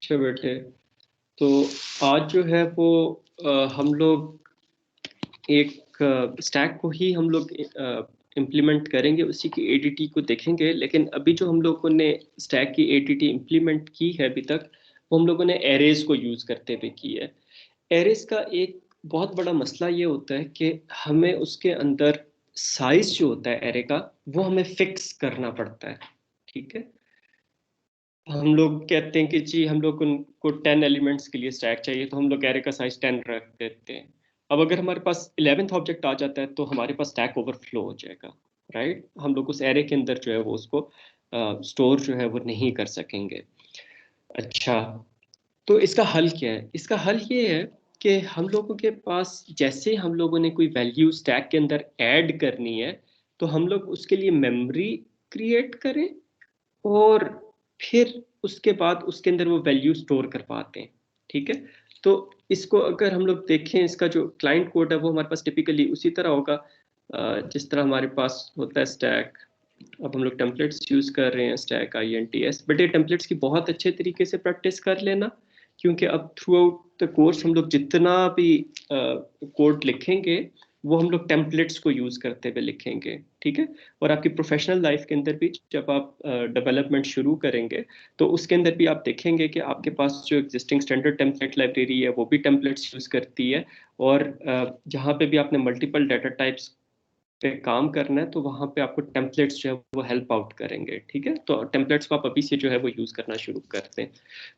अच्छा बेटे, तो आज जो है वो हम लोग एक स्टैक को ही हम लोग इम्प्लीमेंट करेंगे, उसी की एडीटी को देखेंगे। लेकिन अभी जो हम लोगों ने स्टैक की एडीटी इम्प्लीमेंट की है अभी तक, वो हम लोगों ने एरेज को यूज़ करते हुए की है। एरेज का एक बहुत बड़ा मसला ये होता है कि हमें उसके अंदर साइज जो होता है एरे का, वो हमें फिक्स करना पड़ता है। ठीक है, हम लोग कहते हैं कि जी हम लोग उनको 10 एलिमेंट्स के लिए स्टैक चाहिए, तो हम लोग एरे का साइज 10 रख देते हैं। अब अगर हमारे पास 11th ऑब्जेक्ट आ जाता है तो हमारे पास स्टैक ओवरफ्लो हो जाएगा। राइट, हम लोग उस एरे के अंदर जो है वो उसको स्टोर जो है वो नहीं कर सकेंगे। अच्छा, तो इसका हल क्या है? इसका हल ये है कि हम लोगों के पास जैसे हम लोगों ने कोई वैल्यू स्टैक के अंदर ऐड करनी है, तो हम लोग उसके लिए मेमोरी क्रिएट करें और फिर उसके बाद उसके अंदर वो वैल्यू स्टोर कर पाते हैं। ठीक है, तो इसको अगर हम लोग देखें, इसका जो क्लाइंट कोड है वो हमारे पास टिपिकली उसी तरह होगा जिस तरह हमारे पास होता है स्टैक। अब हम लोग टेम्पलेट्स यूज कर रहे हैं, स्टैक INTS, बट ये टेम्पलेट्स की बहुत अच्छे तरीके से प्रैक्टिस कर लेना, क्योंकि अब थ्रू आउट द कोर्स हम लोग जितना भी कोड लिखेंगे वो हम लोग टेम्पलेट्स को यूज करते हुए लिखेंगे। ठीक है, और आपकी प्रोफेशनल लाइफ के अंदर भी जब आप डेवलपमेंट शुरू करेंगे तो उसके अंदर भी आप देखेंगे कि आपके पास जो एग्जिस्टिंग स्टैंडर्ड टेम्पलेट लाइब्रेरी है वो भी टेम्पलेट्स यूज करती है। और जहाँ पे भी आपने मल्टीपल डाटा टाइप्स पे काम करना है तो वहाँ पे आपको टेम्पलेट्स जो है वो हेल्प आउट करेंगे। ठीक है, तो टेम्पलेट्स को आप अभी से जो है वो यूज करना शुरू करते हैं।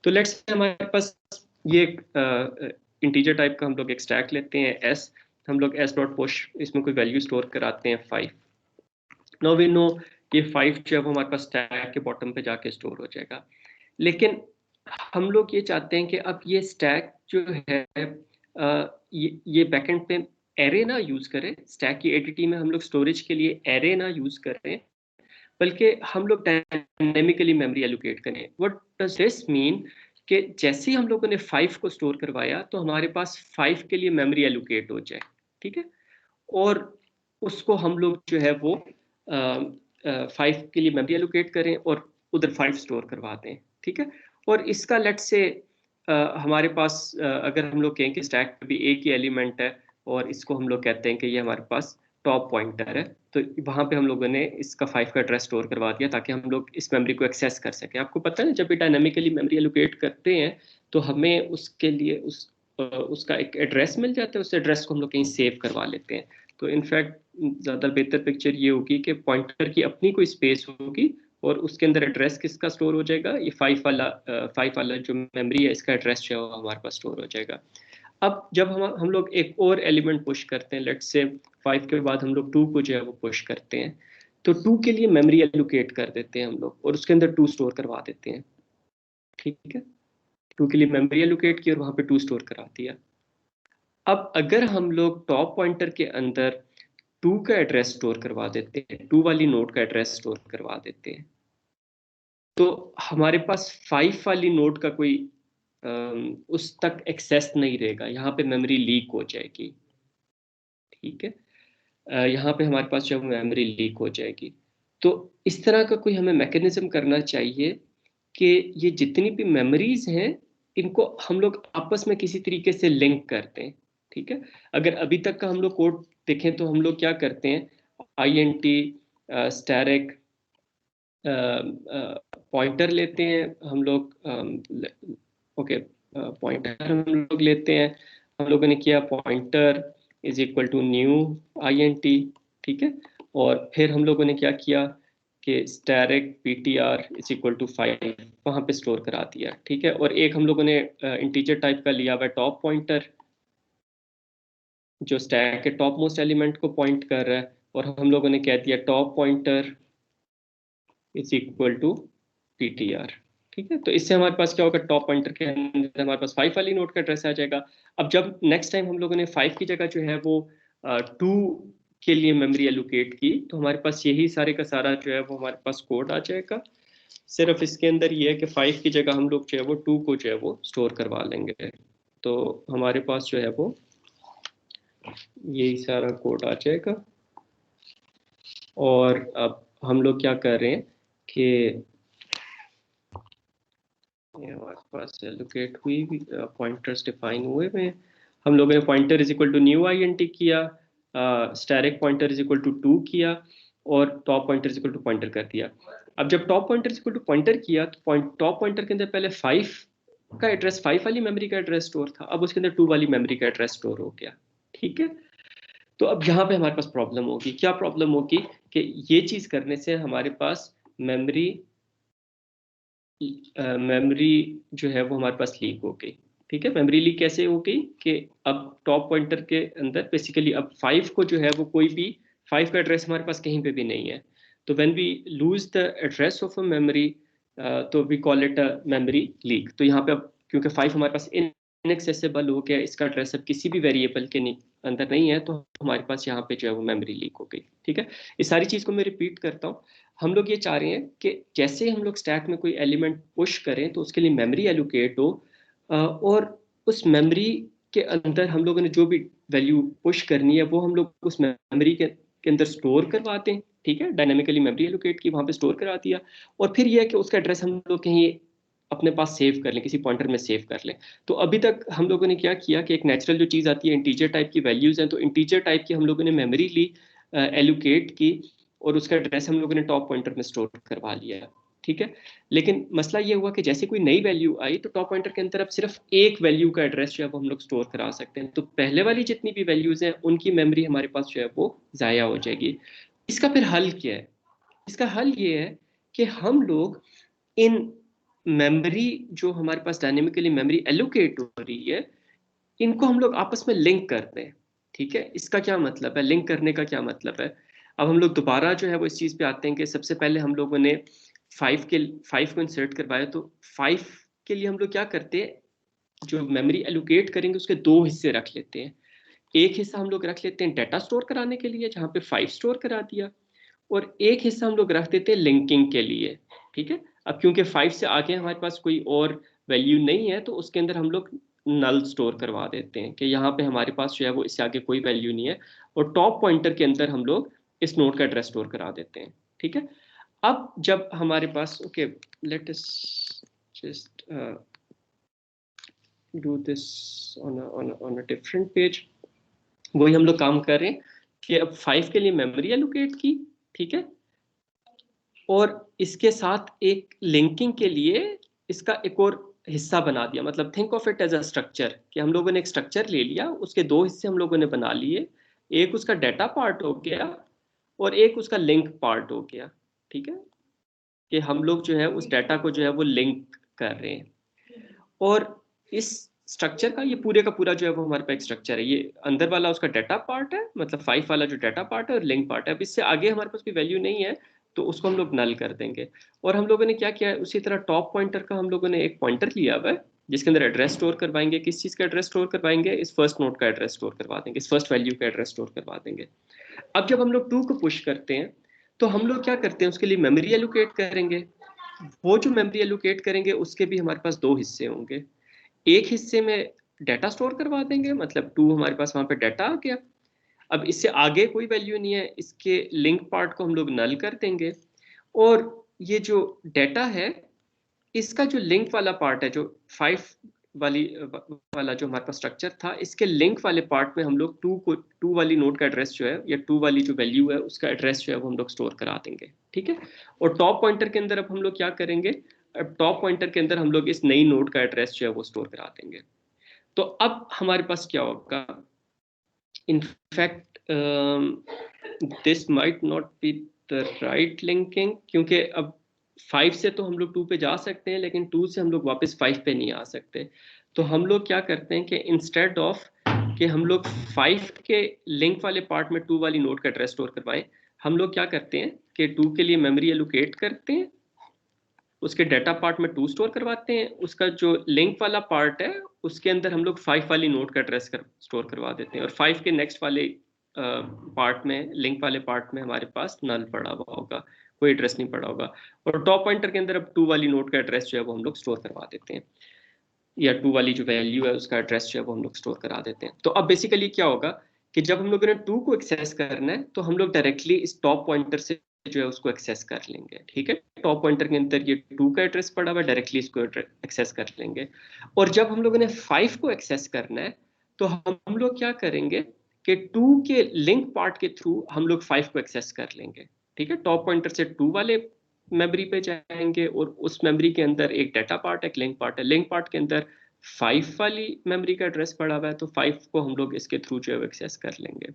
तो लेट्स हमारे पास ये इंटीजर टाइप का हम लोग एक स्टैक लेते हैं एस। हम लोग एस डॉट पुश, इसमें कोई वैल्यू स्टोर कराते हैं 5। नाउ वी नो ये 5 जो है वो हमारे पास स्टैक के बॉटम पे जाके स्टोर हो जाएगा। लेकिन हम लोग ये चाहते हैं कि अब ये स्टैक जो है ये बैकएंड पे एरे ना यूज करें, स्टैक की एडीटी में हम लोग स्टोरेज के लिए एरे ना यूज करें, बल्कि हम लोग डायनेमिकली मेमोरी एलोकेट करें। What does this mean? कि जैसे ही हम लोगों ने 5 को स्टोर करवाया तो हमारे पास 5 के लिए मेमोरी एलोकेट हो जाए। ठीक है, और उसको हम लोग जो है वो 5 के लिए मेमोरी एलोकेट करें और उधर 5 स्टोर करवा दें। ठीक है, और इसका लेट से हमारे पास अगर हम लोग कहें कि स्टैक पे भी एक ही एलिमेंट है और इसको हम लोग कहते हैं कि ये हमारे पास टॉप पॉइंटर है, तो वहां पे हम लोगों ने इसका 5 का एड्रेस स्टोर करवा दिया ताकि हम लोग इस मेमोरी को एक्सेस कर सकें। आपको पता है जब भी डायनामिकली मेमोरी एलोकेट करते हैं तो हमें उसके लिए उसका एक एड्रेस मिल जाता है, उस एड्रेस को हम लोग कहीं सेव करवा लेते हैं। तो इनफैक्ट ज़्यादा बेहतर पिक्चर ये होगी कि पॉइंटर की अपनी कोई स्पेस होगी और उसके अंदर एड्रेस किसका स्टोर हो जाएगा, ये 5 वाला जो मेमोरी है इसका एड्रेस जो है वो हमारे पास स्टोर हो जाएगा। अब जब हम लोग एक और एलिमेंट पुश करते हैं, लेट्स से 5 के बाद हम लोग 2 को जो है वो पुश करते हैं, तो 2 के लिए मेमोरी एलोकेट कर देते हैं हम लोग और उसके अंदर 2 स्टोर करवा देते हैं। ठीक है, 2 के लिए मेमोरी एलोकेट की और वहां पे 2 स्टोर करा दिया। अब अगर हम लोग टॉप पॉइंटर के अंदर 2 का एड्रेस स्टोर करवा देते हैं, 2 वाली नोड का एड्रेस स्टोर करवा देते हैं, तो हमारे पास 5 वाली नोड का कोई उस तक एक्सेस नहीं रहेगा, यहाँ पे मेमोरी लीक हो जाएगी। ठीक है, यहाँ पे हमारे पास जो मेमोरी लीक हो जाएगी। तो इस तरह का कोई हमें मैकेनिज्म करना चाहिए कि ये जितनी भी मेमोरीज हैं इनको हम लोग आपस में किसी तरीके से लिंक करते हैं। ठीक है, अगर अभी तक का हम लोग कोड देखें तो हम लोग क्या करते हैं, INT स्टैरिक पॉइंटर लेते हैं हम लोग। ओके, पॉइंटर हम लोग लेते हैं, हम लोगों ने किया pointer is equal to new INT। ठीक है, और फिर हम लोगों ने क्या किया कि asterisk PTR is equal to 5 वहाँ पे स्टोर करा दिया। ठीक है, और एक हम लोगों ने इंटीजर टाइप का लिया हुआ है टॉप पॉइंटर, जो स्टैक के टॉप मोस्ट एलिमेंट को पॉइंट कर रहा है, और हम लोगों ने कह दिया top pointer is equal to PTR। ठीक है, तो इससे हमारे पास क्या होगा, टॉप पॉइंटर के अंदर हमारे पास 5 वाली नोड का एड्रेस आ जाएगा। अब जब नेक्स्ट टाइम हम लोगों ने 5 की जगह जो है वो 2 के लिए मेमोरी एलोकेट की, तो हमारे पास यही सारे का सारा जो है वो हमारे पास कोड आ जाएगा। सिर्फ इसके अंदर ये है कि 5 की जगह हम लोग जो है वो 2 को जो है वो स्टोर करवा लेंगे, तो हमारे पास जो है वो यही सारा कोड आ जाएगा। और अब हम लोग क्या कर रहे हैं कि ये हमारे पास एलोकेट हुई पॉइंटर्स डिफाइन हुए में हम लोगों ने pointer is equal to new INT किया, asterisk pointer is equal to 2 किया और top pointer is equal to pointer कर दिया। अब जब top pointer is equal to pointer किया तो टॉप पॉइंटर के अंदर पहले 5 का एड्रेस, 5 वाली मेमोरी का एड्रेस स्टोर था, अब उसके अंदर 2 वाली मेमोरी का एड्रेस स्टोर हो गया। ठीक है, तो अब यहाँ पे हमारे पास प्रॉब्लम होगी, क्या प्रॉब्लम होगी कि ये चीज करने से हमारे पास मेमोरी मेमोरी जो है वो हमारे पास लीक हो गई। ठीक है, मेमोरी लीक कैसे हो गई कि अब टॉप पॉइंटर के अंदर बेसिकली अब 5 को जो है वो कोई भी 5 का एड्रेस हमारे पास कहीं पे भी नहीं है। तो when we lose the address of a memory तो we call it a memory leak. तो यहाँ पे अब क्योंकि 5 हमारे पास इनएक्सेसिबल हो गया, इसका एड्रेस अब किसी भी वेरिएबल के अंदर नहीं है, तो हमारे पास यहाँ पे जो है वो मेमोरी लीक हो गई। ठीक है, इस सारी चीज को मैं रिपीट करता हूँ। हम लोग ये चाह रहे हैं कि जैसे हम लोग स्टैक में कोई एलिमेंट पुश करें तो उसके लिए मेमोरी एलोकेट हो, और उस मेमोरी के अंदर हम लोगों ने जो भी वैल्यू पुश करनी है वो हम लोग उस मेमोरी के अंदर स्टोर करवा दें। ठीक है, डायनामिकली मेमोरी एलोकेट की वहां पे स्टोर करा दिया, और फिर यह है कि उसका एड्रेस हम लोग कहीं अपने पास सेव कर लें, किसी पॉइंटर में सेव कर लें। तो अभी तक हम लोगों ने क्या किया कि एक नेचुरल जो चीज़ आती है इंटीजर टाइप की वैल्यूज हैं, तो इंटीजर टाइप की हम लोगों ने मेमोरी ली, एलोकेट की, और उसका एड्रेस हम लोगों ने टॉप पॉइंटर में स्टोर करवा लिया। ठीक है, लेकिन मसला ये हुआ कि जैसे कोई नई वैल्यू आई तो टॉप पॉइंटर के अंदर अब सिर्फ एक वैल्यू का एड्रेस जो है वो हम लोग स्टोर करा सकते हैं, तो पहले वाली जितनी भी वैल्यूज हैं उनकी मेमोरी हमारे पास जो है वो जाया हो जाएगी। इसका फिर हल क्या है? इसका हल ये है कि हम लोग इन मेमोरी जो हमारे पास डायनेमिकली मेमोरी एलोकेट हो रही है, इनको हम लोग आपस में लिंक करते हैं। ठीक है, इसका क्या मतलब है, लिंक करने का क्या मतलब है? अब हम लोग दोबारा जो है वो इस चीज पे आते हैं कि सबसे पहले हम लोगों ने 5 को इंसर्ट करवाया, तो 5 के लिए हम लोग क्या करते हैं, जो मेमोरी एलोकेट करेंगे उसके दो हिस्से रख लेते हैं। एक हिस्सा हम लोग रख लेते हैं डाटा स्टोर कराने के लिए जहाँ पे 5 स्टोर करा दिया, और एक हिस्सा हम लोग रख देते हैं लिंकिंग के लिए। ठीक है, अब क्योंकि 5 से आगे हमारे पास कोई और वैल्यू नहीं है तो उसके अंदर हम लोग नल स्टोर करवा देते हैं कि यहाँ पे हमारे पास जो है वो इससे आगे कोई वैल्यू नहीं है, और टॉप पॉइंटर के अंदर हम लोग इस नोड का एड्रेस स्टोर करा देते हैं। ठीक है, अब जब हमारे पास okay, let us just do this on a different page. वही हम लोग काम कर रहे हैं कि अब 5 के लिए मेमोरी एलोकेट की। ठीक है, और इसके साथ एक लिंकिंग के लिए इसका एक और हिस्सा बना दिया, मतलब think of it as a structure, कि हम लोगों ने एक स्ट्रक्चर ले लिया, उसके दो हिस्से हम लोगों ने बना लिए, एक उसका डाटा पार्ट हो गया और एक उसका लिंक पार्ट हो गया। ठीक है, कि हम लोग जो है उस डाटा को जो है वो लिंक कर रहे हैं, और इस स्ट्रक्चर का ये पूरे का पूरा जो है वो हमारे पास एक स्ट्रक्चर है। ये अंदर वाला उसका डाटा पार्ट है, मतलब 5 वाला जो डाटा पार्ट है, और लिंक पार्ट है। अब इससे आगे हमारे पास कोई वैल्यू नहीं है तो उसको हम लोग नल कर देंगे। और हम लोगों ने क्या किया है, उसी तरह टॉप पॉइंटर का हम लोगों ने एक पॉइंटर लिया हुआ है जिसके अंदर एड्रेस स्टोर करवाएंगे। किस चीज़ का एड्रेस स्टोर करवाएंगे? इस फर्स्ट नोड का एड्रेस स्टोर करवा देंगे, इस फर्स्ट वैल्यू का एड्रेस स्टोर करवा देंगे। अब जब हम लोग 2 को पुश करते हैं तो हम लोग क्या करते हैं, उसके लिए मेमोरी एलोकेट करेंगे। वो जो मेमोरी एलोकेट करेंगे उसके भी हमारे पास दो हिस्से होंगे। एक हिस्से में डाटा स्टोर करवा देंगे, मतलब 2 हमारे पास वहां पे डाटा आ गया। अब इससे आगे कोई वैल्यू नहीं है, इसके लिंक पार्ट को हम लोग नल कर देंगे, और ये जो डाटा है इसका जो लिंक वाला पार्ट है, जो 5 वाली वाला जो हमारे पास स्ट्रक्चर था, इसके लिंक वाले पार्ट में हम लोग 2 वाली नोड का एड्रेस जो है, या 2 वाली जो वैल्यू है उसका एड्रेस जो है वो हम लोग स्टोर करा देंगे। ठीक है, और टॉप पॉइंटर के अंदर अब हम लोग क्या करेंगे, अब टॉप पॉइंटर के अंदर हम लोग इस नई नोड का एड्रेस जो है वो स्टोर करा देंगे। तो अब हमारे पास क्या होगा, in fact this might not be the right linking, क्योंकि अब 5 से तो हम लोग 2 पे जा सकते हैं लेकिन 2 से हम लोग वापस 5 पे नहीं आ सकते। तो हम लोग क्या करते हैं कि इंस्टेड ऑफ कि हम लोग 5 के लिंक वाले पार्ट में 2 वाली नोड का एड्रेस स्टोर करवाएं, हम लोग क्या करते हैं कि 2 के लिए मेमोरी एलोकेट करते हैं, उसके डाटा पार्ट में 2 स्टोर करवाते हैं, उसका जो लिंक वाला पार्ट है उसके अंदर हम लोग 5 वाली नोड का एड्रेस स्टोर करवा देते हैं, और 5 के नेक्स्ट वाले पार्ट में, लिंक वाले पार्ट में हमारे पास नल पड़ा हुआ होगा, कोई एड्रेस नहीं पड़ा होगा, और टॉप पॉइंटर के अंदर अब 2 वाली नोड का एड्रेस जो है वो हम लोग स्टोर करवा देते हैं, या 2 वाली जो वैल्यू है उसका एड्रेस जो है वो हम लोग स्टोर करा देते हैं। तो अब बेसिकली क्या होगा कि जब हम लोगों ने 2 को एक्सेस करना है तो हम लोग डायरेक्टली इस टॉप पॉइंटर से जो है उसको एक्सेस कर लेंगे। ठीक है, टॉप पॉइंटर के अंदर ये 2 का एड्रेस पड़ा हुआ है, डायरेक्टली इसको एक्सेस कर लेंगे। और जब हम लोगों ने 5 को एक्सेस करना है तो हम लोग क्या करेंगे कि 2 के लिंक पार्ट के थ्रू हम लोग 5 को एक्सेस कर लेंगे। ठीक है, टॉप पॉइंटर से 2 वाले मेमोरी पे जाएंगे और उस मेमोरी के अंदर एक डाटा पार्ट है, एक लिंक पार्ट है। लिंक पार्ट के अंदर 5 वाली मेमोरी का एड्रेस पड़ा हुआ है, तो 5 को हम लोग इसके थ्रू जो है एक्सेस कर लेंगे।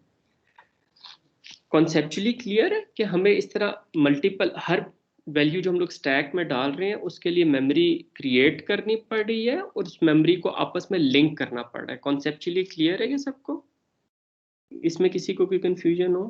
कॉन्सेप्चुअली क्लियर है कि हमें इस तरह मल्टीपल हर वैल्यू जो हम लोग स्टैक में डाल रहे हैं उसके लिए मेमोरी क्रिएट करनी पड़ रही है और उस मेमोरी को आपस में लिंक करना पड़ रहा है। कॉन्सेप्चुअली क्लियर है ये सबको? इसमें किसी को कोई कंफ्यूजन हो?